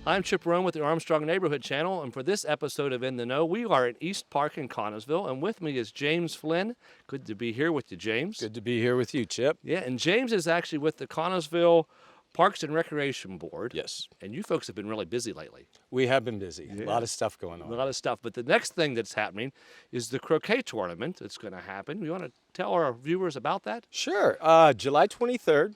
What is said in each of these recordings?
I'm Chip Rome with the Armstrong Neighborhood Channel, and for this episode of In the Know, we are at East Park in Connellsville, and with me is James Flynn. Good to be here with you, James. Good to be here with you, Chip. Yeah, and James is actually with the Connellsville Parks and Recreation Board. Yes. And you folks have been really busy lately. We have been busy. Yeah. A lot of stuff going on. A lot of stuff. But the next thing that's happening is the croquet tournament that's going to happen. You want to tell our viewers about that? Sure. July 23rd,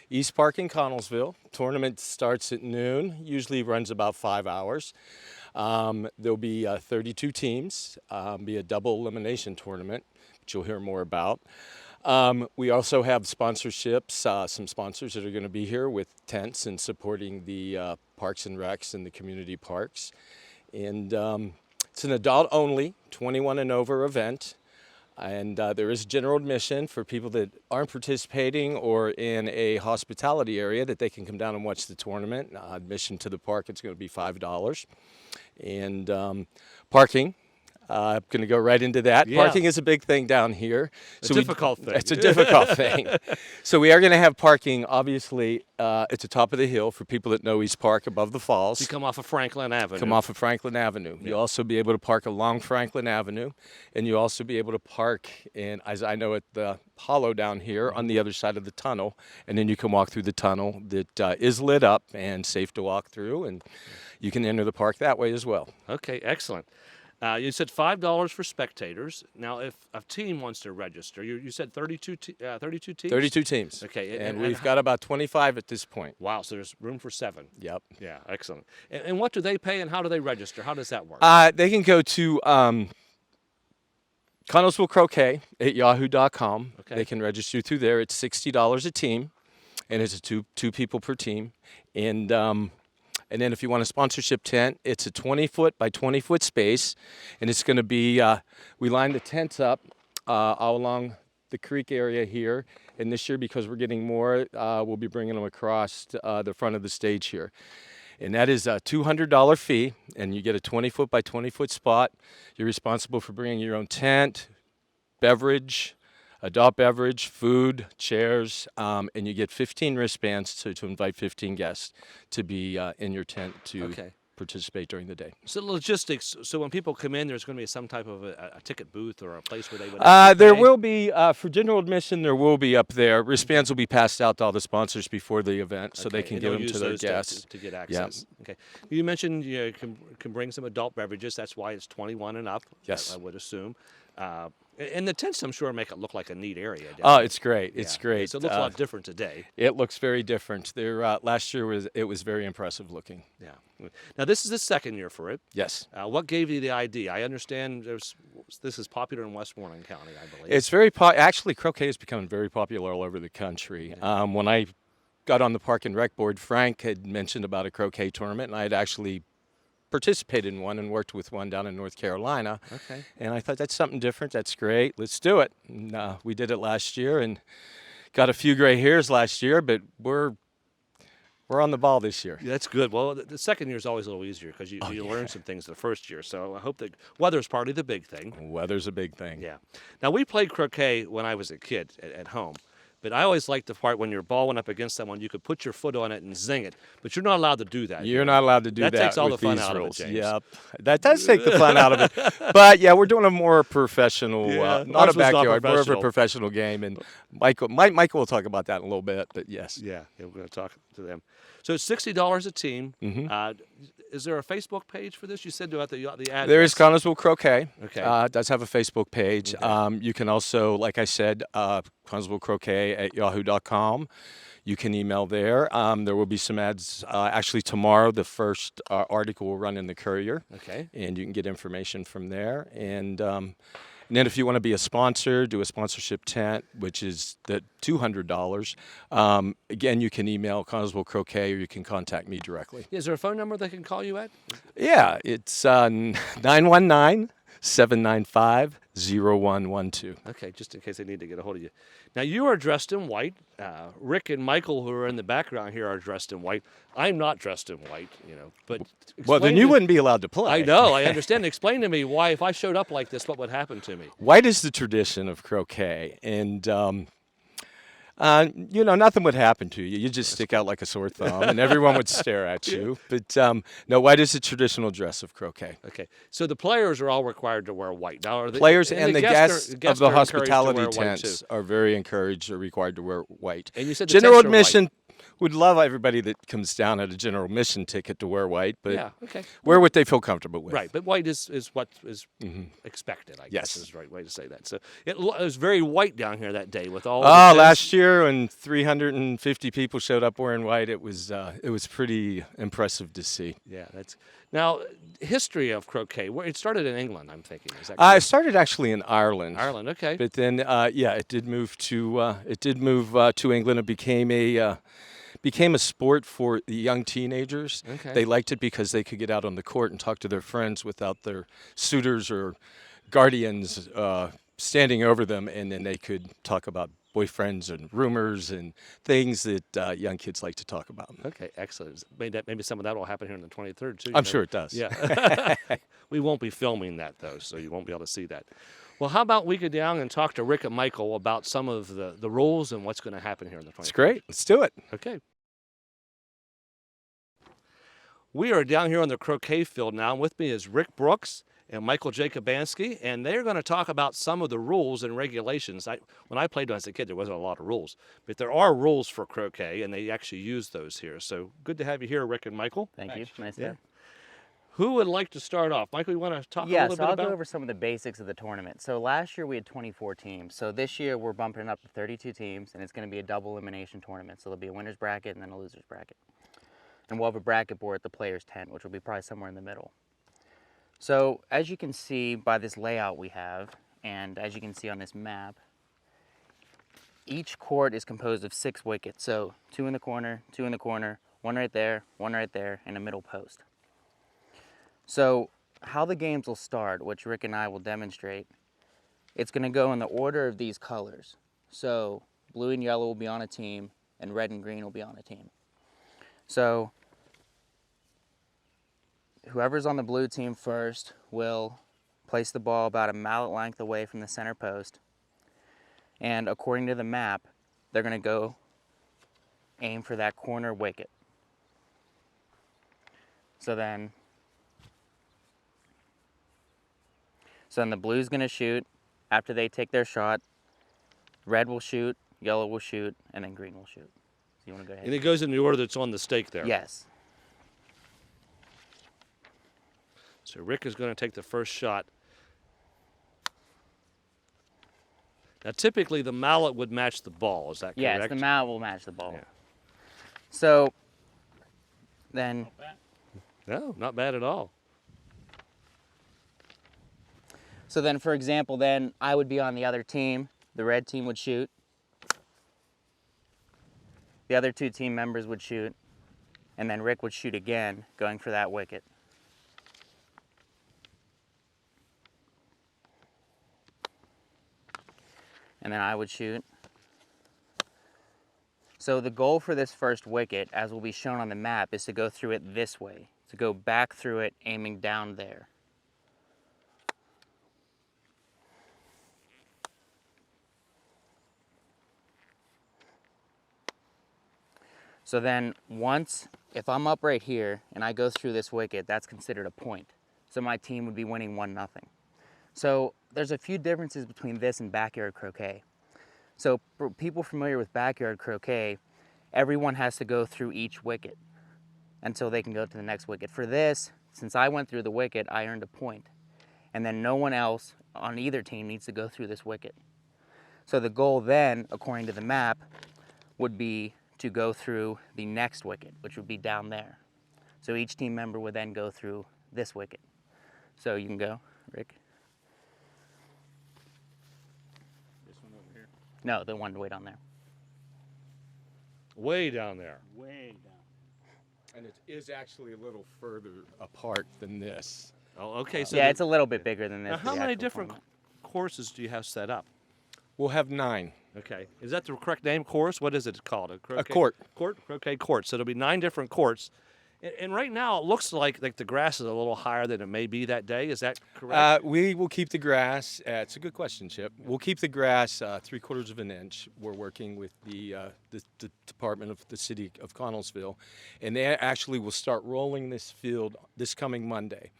East Park in Connellsville. Tournament starts at noon, usually runs about 5 hours. There'll be 32 teams, be a double elimination tournament, which you'll hear more about. We also have sponsorships, some sponsors that are going to be here with tents and supporting the parks and recs and the community parks. And it's an adult-only, 21 and over event. And there is general admission for people that aren't participating or in a hospitality area that they can come down and watch the tournament. Admission to the park, it's going to be $5. And parking. I'm going to go right into that. Yeah. Parking is a big thing down here. It's a difficult thing. It's a difficult thing. So we are going to have parking, obviously, at the top of the hill for people that know East Park above the falls. You come off of Franklin Avenue. Come off of Franklin Avenue. Yeah. You'll also be able to park along Franklin Avenue, and you'll also be able to park in, as I know, at the hollow down here on the other side of the tunnel, and then you can walk through the tunnel that is lit up and safe to walk through, and you can enter the park that way as well. Okay, excellent. You said $5 for spectators. Now, if a team wants to register, you said 32 teams? 32 teams. Okay. And we've got about 25 at this point. Wow, so there's room for 7. Yep. Yeah, excellent. And what do they pay and how do they register? How does that work? They can go to Connellsville Croquet at yahoo.com. Okay. They can register through there. It's $60 a team, and it's a two people per team. And then if you want a sponsorship tent, it's a 20-foot by 20-foot space, and it's going to be, we line the tents up all along the creek area here, and this year, because we're getting more, we'll be bringing them across the front of the stage here. And that is a $200 fee, and you get a 20-foot by 20-foot spot. You're responsible for bringing your own tent, beverage, adult beverage, food, chairs, and you get 15 wristbands to invite 15 guests to be in your tent to participate during the day. So logistics, so when people come in, there's going to be some type of a ticket booth or a place where they would There will be, for general admission, there will be up there. Wristbands will be passed out to all the sponsors before the event so they can give them to their guests. To get access. Yeah. Okay. You mentioned you can bring some adult beverages. That's why it's 21 and up, yes. I would assume. And the tents, I'm sure, make it look like a neat area. Oh, it's great. It's great. So it looks a lot different today. It looks very different. There, last year was very impressive looking. Yeah. Now, this is the second year for it. Yes. What gave you the idea? I understand this is popular in Westmoreland County, I believe. It's very actually, croquet is becoming very popular all over the country. Yeah. When I got on the Park and Rec Board, Frank had mentioned about a croquet tournament, and I had actually participated in one and worked with one down in North Carolina. Okay. And I thought, that's something different. That's great. Let's do it. And, we did it last year and got a few gray hairs last year, but we're on the ball this year. Yeah, that's good. Well, the second year is always a little easier because you learn some things the first year. So I hope that weather's probably the big thing. Weather's a big thing. Yeah. Now, we played croquet when I was a kid at home. But I always liked the part when your ball went up against someone, you could put your foot on it and zing it. But you're not allowed to do that. You're not allowed to do that. That takes all the with fun these out rules. of it, James. Yep. That does take the fun out of it. But, yeah, we're doing a more professional, not a backyard, more of a professional game. And Michael will talk about that in a little bit, but yes. Yeah, we're going to talk to them. So it's $60 a team. Mm-hmm. Is there a Facebook page for this? You said about the address. There is Connellsville Croquet. Okay. It does have a Facebook page. Okay. You can also, like I said, Connellsville Croquet at yahoo.com. You can email there. There will be some ads. Actually, tomorrow, the first article will run in the Courier. Okay. And you can get information from there. And then if you want to be a sponsor, do a sponsorship tent, which is the $200. Again, you can email Connellsville Croquet or you can contact me directly. Is there a phone number they can call you at? Yeah, it's 919-795-0112. Okay, just in case they need to get a hold of you. Now, you are dressed in white. Rick and Michael, who are in the background here, are dressed in white. I'm not dressed in white, but well, then you wouldn't be allowed to play. I know, I understand. Explain to me why, if I showed up like this, what would happen to me? White is the tradition of croquet, and Nothing would happen to you. You just stick out like a sore thumb, and everyone would stare at you. But no, white is the traditional dress of croquet. Okay, so the players are all required to wear white. Now, are Players and the guests of the are encouraged to hospitality wear white, tents too. are very encouraged or required to wear white. And you said the General tents are white. admission would love everybody that comes down at a general admission ticket to wear white, but Yeah, okay. wear what they feel comfortable with. Right, but white is what is expected, I guess Yes. is the right way to say that. So it was very white down here that day with all Oh, the tents. last year when 350 people showed up wearing white, it was pretty impressive to see. Yeah, that's now history of croquet. It started in England, I'm thinking. Is that It correct? started actually in Ireland. Ireland, okay. But then, it did move to England. It became a sport for the young teenagers. Okay. They liked it because they could get out on the court and talk to their friends without their suitors or guardians standing over them, and then they could talk about boyfriends and rumors and things that young kids like to talk about. Okay, excellent. Maybe some of that will happen here on the 23rd too. I'm sure it does. Yeah. We won't be filming that though, so you won't be able to see that. Well, how about we go down and talk to Rick and Michael about some of the rules and what's going to happen here on the 23rd. It's great. Let's do it. Okay. We are down here on the croquet field now. With me is Rick Brooks and Michael Jacobansky, and they're going to talk about some of the rules and regulations. When I played as a kid, there wasn't a lot of rules, but there are rules for croquet, and they actually use those here. So good to have you here, Rick and Michael. Thank you. Nice Yeah. to. Who would like to start off? Michael, you want to talk a Yeah, little so bit I'll about? go over some of the basics of the tournament. So last year we had 24 teams. So this year we're bumping it up to 32 teams, and it's going to be a double elimination tournament. So there'll be a winner's bracket and then a loser's bracket. And we'll have a bracket board at the players' tent, which will be probably somewhere in the middle. So as you can see by this layout we have, and as you can see on this map, each court is composed of 6 wickets. So 2 in the corner, 2 in the corner, 1 right there, and a middle post. So how the games will start, which Rick and I will demonstrate, it's going to go in the order of these colors. So blue and yellow will be on a team, and red and green will be on a team. So whoever's on the blue team first will place the ball about a mallet length away from the center post. And according to the map, they're going to go aim for that corner wicket. So then the blue's going to shoot. After they take their shot, red will shoot, yellow will shoot, and then green will shoot. So you want to go ahead? And it goes in the order that's on the stake there. Yes. So Rick is going to take the first shot. Now, typically, the mallet would match the ball. Is that correct? Yes, the mallet will match the ball. Yeah. So then, No, not bad at all. so then, for example, then I would be on the other team. The red team would shoot. The other 2 team members would shoot. And then Rick would shoot again, going for that wicket. And then I would shoot. So the goal for this first wicket, as will be shown on the map, is to go through it this way. To go back through it, aiming down there. So then once, if I'm up right here and I go through this wicket, that's considered a point. So my team would be winning 1-0. So there's a few differences between this and backyard croquet. So for people familiar with backyard croquet, everyone has to go through each wicket until they can go to the next wicket. For this, since I went through the wicket, I earned a point. And then no one else on either team needs to go through this wicket. So the goal then, according to the map, would be to go through the next wicket, which would be down there. So each team member would then go through this wicket. So you can go, Rick. This one over here. No, the one way down there. Way down there. Way down. And it is actually a little further apart than this. Oh, okay. So Yeah, it's a little bit bigger than this. now, for how the many actual different tournament. courses do you have set up? We'll have 9. Okay. Is that the correct name, course? What is it called? A court. Court? Croquet court. So there'll be 9 different courts. And right now it looks like the grass is a little higher than it may be that day. Is that correct? We will keep the grass. It's a good question, Chip. We'll keep the grass 3/4 of an inch. We're working with the department of the city of Connellsville, and they actually will start rolling this field this coming Monday.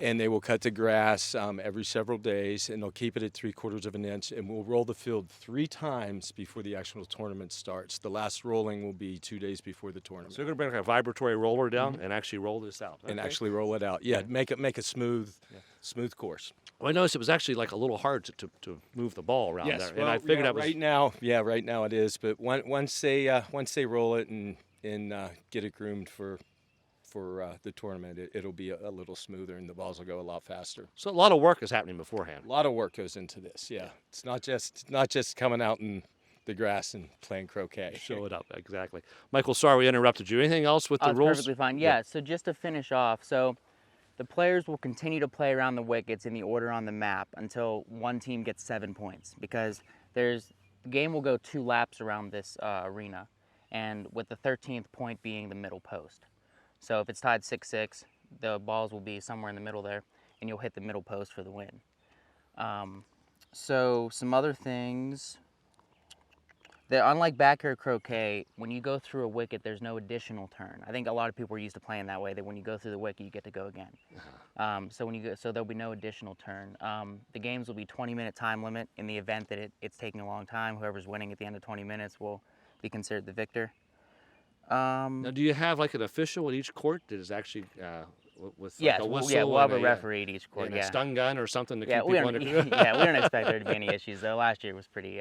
And they will cut the grass every several days, and they'll keep it at 3/4 of an inch. And we'll roll the field 3 times before the actual tournament starts. The last rolling will be 2 days before the tournament. So you're going to bring like a vibratory roller down and actually roll this out. And Okay. actually roll it out. Yeah, make a smooth course. Well, I noticed it was actually like a little hard to move the ball around there, and I figured that was right now. Yeah, right now it is. But once they roll it and get it groomed for the tournament, it'll be a little smoother and the balls will go a lot faster. so a lot of work is happening beforehand. A lot of work goes into this. Yeah, it's not just coming out in the grass and playing croquet. Show it up exactly. Michael, sorry we interrupted you. Anything else with the It's rules? perfectly fine. Yeah, so just to finish off, so the players will continue to play around the wickets in the order on the map until one team gets 7 points, because the game will go 2 laps around this arena, and with the 13th point being the middle post. So if it's tied 6-6, the balls will be somewhere in the middle there, and you'll hit the middle post for the win. So some other things. Unlike backyard croquet, when you go through a wicket, there's no additional turn. I think a lot of people are used to playing that way, that when you go through the wicket, you get to go again. So there'll be no additional turn. The games will be 20-minute time limit. In the event that it's taking a long time, whoever's winning at the end of 20 minutes will be considered the victor. Now, do you have like an official at each court that is actually with Yes, like a whistle? we'll have and a referee at each court. and Yeah, a stun gun or something to yeah, keep we people don't. under. Yeah, we don't expect there to be any issues though. Last year was pretty.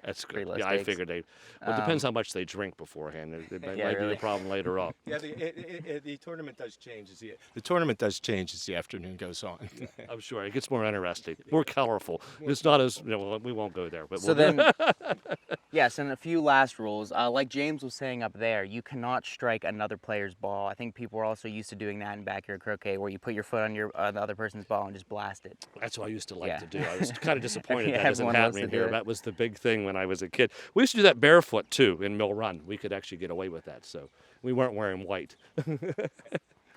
That's pretty good. low Yeah, I stakes. figured they. Well, it depends how much they drink beforehand. It might be really. a problem later on. Yeah, the tournament does change as the afternoon goes on. I'm sure it gets more interesting, more colorful. It's not as well, we won't go there. But So we'll then, yes, and a few last rules. Like James was saying up there, you cannot strike another player's ball. I think people are also used to doing that in backyard croquet, where you put your foot on the other person's ball and just blast it. that's what I used to like Yeah. to do. I was kind of disappointed Yeah, that isn't everyone loves to happening do here. it. That was the big thing when I was a kid. We used to do that barefoot too in Mill Run. We could actually get away with that, so we weren't wearing white.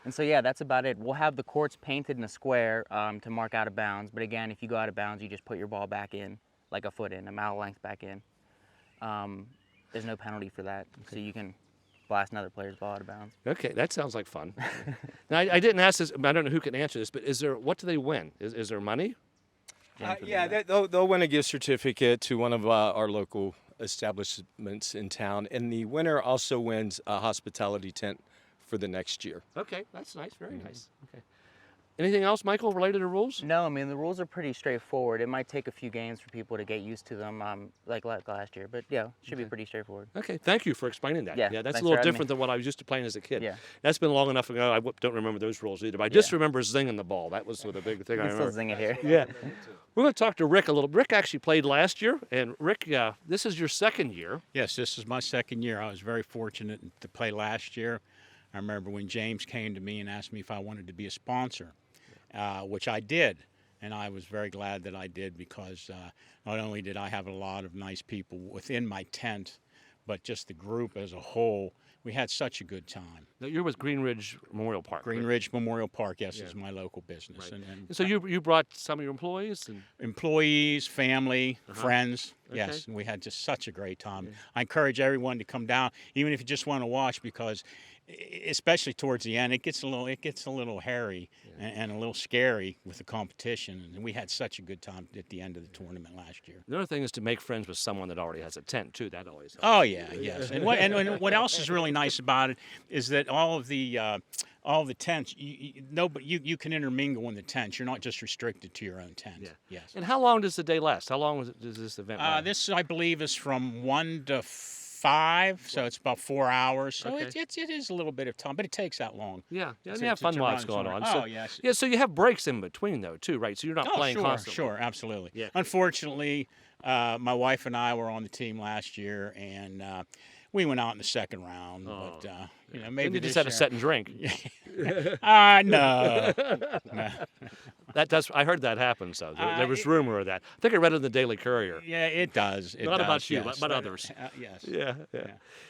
And so yeah, that's about it. We'll have the courts painted in a square to mark out of bounds. But again, if you go out of bounds, you just put your ball back in, like a foot in, a mile length back in. There's no penalty for that, so you can blast another player's ball out of bounds. Okay, that sounds like fun. Now, I didn't ask this. I don't know who can answer this, but what do they win? Is there money? They'll win a gift certificate to one of our local establishments in town, and the winner also wins a hospitality tent for the next year. Okay, that's nice. Very nice. Okay. Anything else, Michael, related to rules? No, I mean, the rules are pretty straightforward. It might take a few games for people to get used to them, like last year, but yeah, it should be pretty straightforward. Okay, thank you for explaining that. Yeah, that's thanks a for little having different than what I was used to playing as a kid. Yeah. That's been long enough ago. I don't remember those rules either, but I just remember zinging the ball. That was the big thing I You can remember. still zing it here. Yeah. We're going to talk to Rick a little. Rick actually played last year, and Rick, this is your second year. Yes, this is my second year. I was very fortunate to play last year. I remember when James came to me and asked me if I wanted to be a sponsor, which I did. And I was very glad that I did, because not only did I have a lot of nice people within my tent, but just the group as a whole, we had such a good time. Now, you're with Green Ridge Memorial Park. Green right? Ridge Memorial Park, yes, Yeah. is my local business. Right. And So you brought some of your employees? And employees, family, friends. Okay. Yes, and we had just such a great time. I encourage everyone to come down, even if you just want to watch, because especially towards the end, it gets a little hairy and a little scary with the competition. And we had such a good time at the end of the tournament last year. the other thing is to make friends with someone that already has a tent, too. That always helps. Oh yeah, yes. And what else is really nice about it is that all the tents, you can intermingle in the tents. You're not just restricted to your own tent. Yeah. Yes. And how long does the day last? How long does this event last? This, I believe, is from 1 to 5, so it's about 4 hours. So Okay. it is a little bit of time, but it takes that long. Yeah, and to- you have to fun while run it's going on. somewhere. So, Oh, yes. Yeah, so you have breaks in between, though, too, right? So you're not playing constantly. Sure, absolutely. Yeah. Unfortunately, my wife and I were on the team last year, and we went out in the second round. Oh, But Maybe maybe you just this had to year- set and drink. No. No. That does. I heard that happen. So there was rumor of that. I think I read it in the Daily Courier. Yeah, it does. Not about you, but others. Yes. Yeah.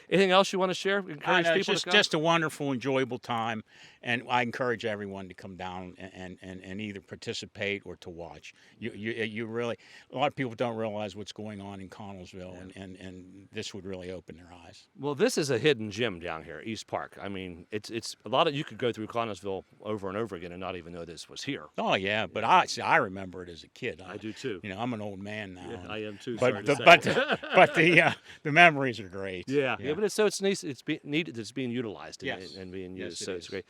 Anything else you want to share? Encourage people it's to come? just a wonderful, enjoyable time, and I encourage everyone to come down and either participate or to watch. You really, a lot of people don't realize what's going on in Connellsville, and this would really open their eyes. Well, this is a hidden gem down here, East Park. I mean, it's a lot of, you could go through Connellsville over and over again and not even know this was here. Oh yeah, but I remember it as a kid. I do too. You know, I'm an old man now. Yeah, I am too. But sorry to say. but the memories are great. Yeah, but it's nice. It's needed. It's being utilized and being used. So it's great.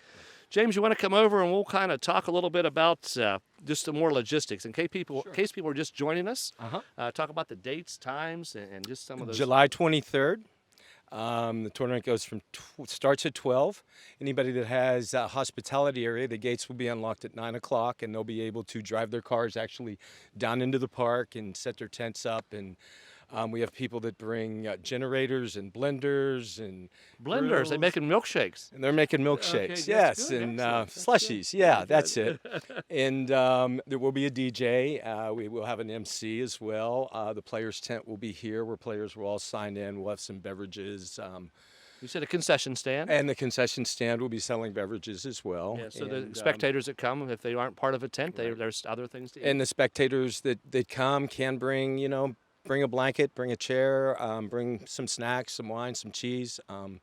James, you want to come over and we'll kind of talk a little bit about just the more logistics in case people are just joining us. Talk about the dates, times, and just some of those. July 23rd. The tournament starts at 12. Anybody that has a hospitality area, the gates will be unlocked at 9 o'clock, and they'll be able to drive their cars actually down into the park and set their tents up. And we have people that bring generators and blenders and blenders. They're making milkshakes. And they're making milkshakes, yes, and slushies. Yeah, that's it. And there will be a DJ. We will have an MC as well. The players' tent will be here, where players will all sign in. We'll have some beverages. You said a concession stand. And the concession stand will be selling beverages as well. Yeah, so the spectators that come, if they aren't part of a tent, there's other things to eat. And the spectators that come can bring, bring a blanket, bring a chair, bring some snacks, some wine, some cheese, and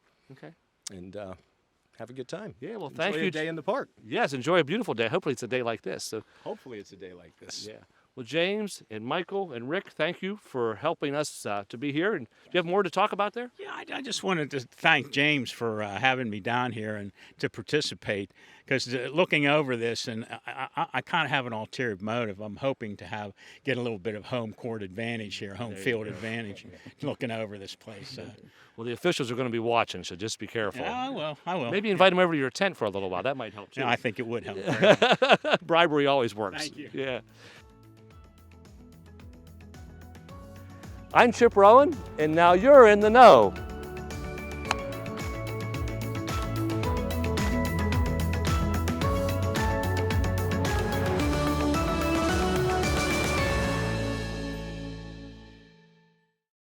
have a good time. Yeah, well, thank you. Enjoy a day in the park. Yes, enjoy a beautiful day. Hopefully it's a day like this. So hopefully it's a day like this. Yeah. Well, James and Michael and Rick, thank you for helping us to be here. And do you have more to talk about there? Yeah, I just wanted to thank James for having me down here and to participate, because looking over this, and I kind of have an ulterior motive. I'm hoping to get a little bit of home court advantage here, home field advantage, looking over this place. Well, the officials are going to be watching, so just be careful. Yeah, I will. Maybe invite them over to your tent for a little while. That might help too. Yeah, I think it would help. Bribery always works. Thank you. Yeah. I'm Chip Rowan, and now you're in the know.